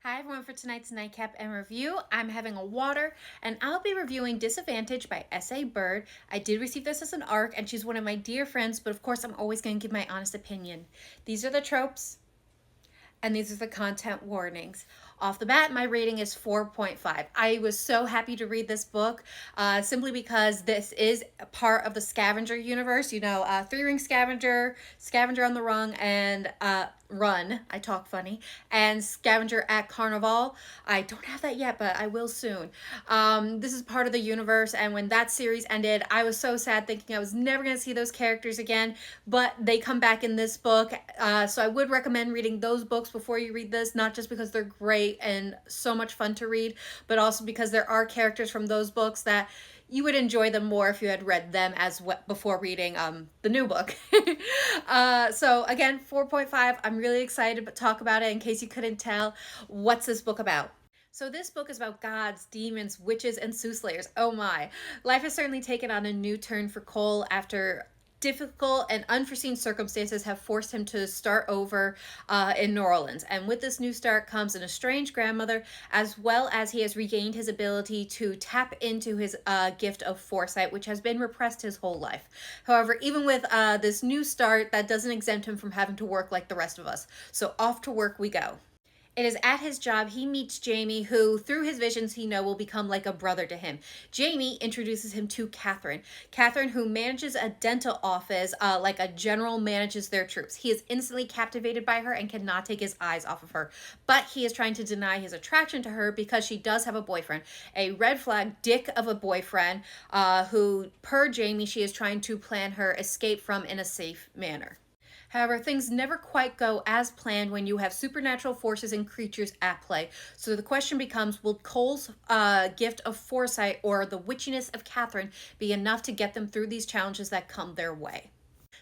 Hi everyone, for tonight's Nightcap and review, I'm having a water and I'll be reviewing Disadvantage by S.A. Burd. I did receive this as an ARC and she's one of my dear friends, but of course I'm always going to give my honest opinion. These are the tropes and these are the content warnings. Off the bat, my rating is 4.5. I was so happy to read this book simply because this is a part of the Scavenger universe. You know, Three-Ring Scavenger, Scavenger on the Rung, and Run. I talk funny. And Scavenger at Carnival. I don't have that yet, but I will soon. This is part of the universe, and when that series ended, I was so sad thinking I was never going to see those characters again, but they come back in this book. So I would recommend reading those books before you read this, not just because they're great and so much fun to read, but also because there are characters from those books that you would enjoy them more if you had read them as well before reading the new book. So again, 4.5. I'm really excited to talk about it. In case you couldn't tell, what's this book about? So this book is about gods, demons, witches, and soothsayers. Oh my. Life has certainly taken on a new turn for Cole after difficult and unforeseen circumstances have forced him to start over in New Orleans. And with this new start comes an estranged grandmother, as well as he has regained his ability to tap into his gift of foresight, which has been repressed his whole life. However, even with this new start, that doesn't exempt him from having to work like the rest of us. So off to work we go. It is at his job he meets Jamie, who, through his visions, he knows will become like a brother to him. Jamie introduces him to Catherine. Catherine, who manages a dental office like a general manages their troops. He is instantly captivated by her and cannot take his eyes off of her. But he is trying to deny his attraction to her because she does have a boyfriend. A red flag dick of a boyfriend who, per Jamie, she is trying to plan her escape from in a safe manner. However, things never quite go as planned when you have supernatural forces and creatures at play. So the question becomes, will Cole's gift of foresight or the witchiness of Catherine be enough to get them through these challenges that come their way?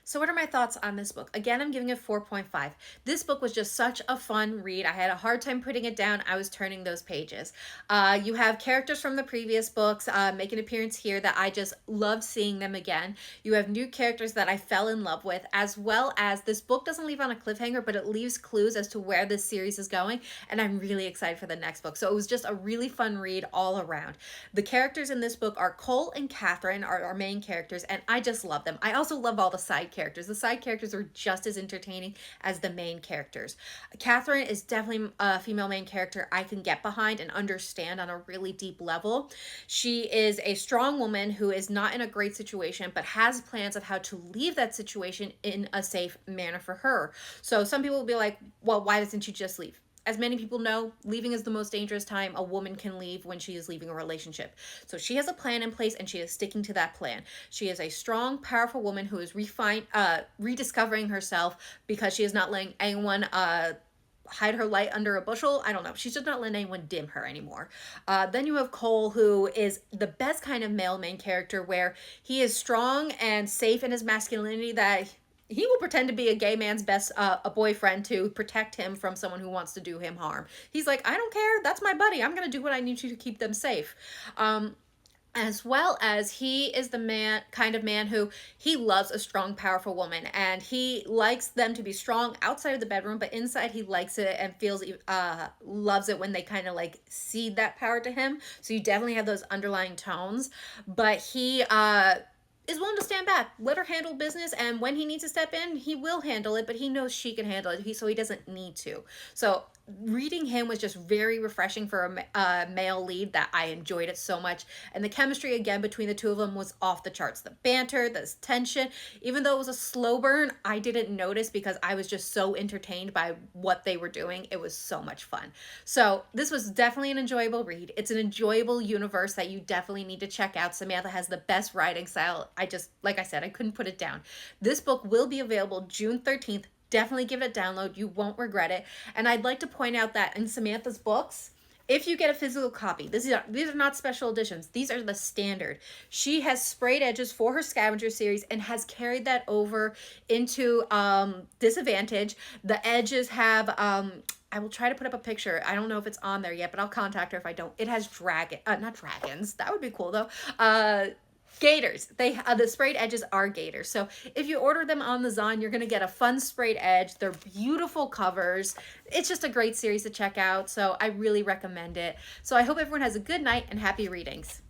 So what are my thoughts on this book? Again, I'm giving it 4.5. This book was just such a fun read. I had a hard time putting it down. I was turning those pages. You have characters from the previous books make an appearance here that I just loved seeing them again. You have new characters that I fell in love with, as well as this book doesn't leave on a cliffhanger, but it leaves clues as to where this series is going, and I'm really excited for the next book. So it was just a really fun read all around. The characters in this book are Cole and Catherine, are our main characters, and I just love them. I also love all the side characters. The side characters are just as entertaining as the main characters. Catherine is definitely a female main character I can get behind and understand on a really deep level. She is a strong woman who is not in a great situation, but has plans of how to leave that situation in a safe manner for her. So some people will be like, well, why doesn't you just leave? As many people know, leaving is the most dangerous time a woman can leave when she is leaving a relationship. So she has a plan in place and she is sticking to that plan. She is a strong, powerful woman who is rediscovering herself because she is not letting anyone hide her light under a bushel. I don't know. She's just not letting anyone dim her anymore. Then you have Cole, who is the best kind of male main character, where he is strong and safe in his masculinity that he will pretend to be a gay man's best a boyfriend to protect him from someone who wants to do him harm. He's like, I don't care. That's my buddy. I'm going to do what I need to keep them safe. As well as he is the kind of man who he loves a strong, powerful woman, and he likes them to be strong outside of the bedroom, but inside he likes it and feels loves it when they kind of like cede that power to him. So you definitely have those underlying tones, but he is willing to stand back, let her handle business, and when he needs to step in, he will handle it, but he knows she can handle it, so he doesn't need to. So reading him was just very refreshing for a male lead that I enjoyed it so much. And the chemistry, again, between the two of them was off the charts. The banter, the tension, even though it was a slow burn, I didn't notice because I was just so entertained by what they were doing. It was so much fun. So this was definitely an enjoyable read. It's an enjoyable universe that you definitely need to check out. Samantha has the best writing style. Like I said, I couldn't put it down. This book will be available June 13th. Definitely give it a download. You won't regret it. And I'd like to point out that in Samantha's books, if you get a physical copy, these are not special editions. These are the standard. She has sprayed edges for her Scavenger series and has carried that over into Disadvantage. The edges have I will try to put up a picture. I don't know if it's on there yet, but I'll contact her if I don't. It has not dragons. That would be cool though. Gators. The sprayed edges are gators. So if you order them on the Zon, you're going to get a fun sprayed edge. They're beautiful covers. It's just a great series to check out. So I really recommend it. So I hope everyone has a good night and happy readings.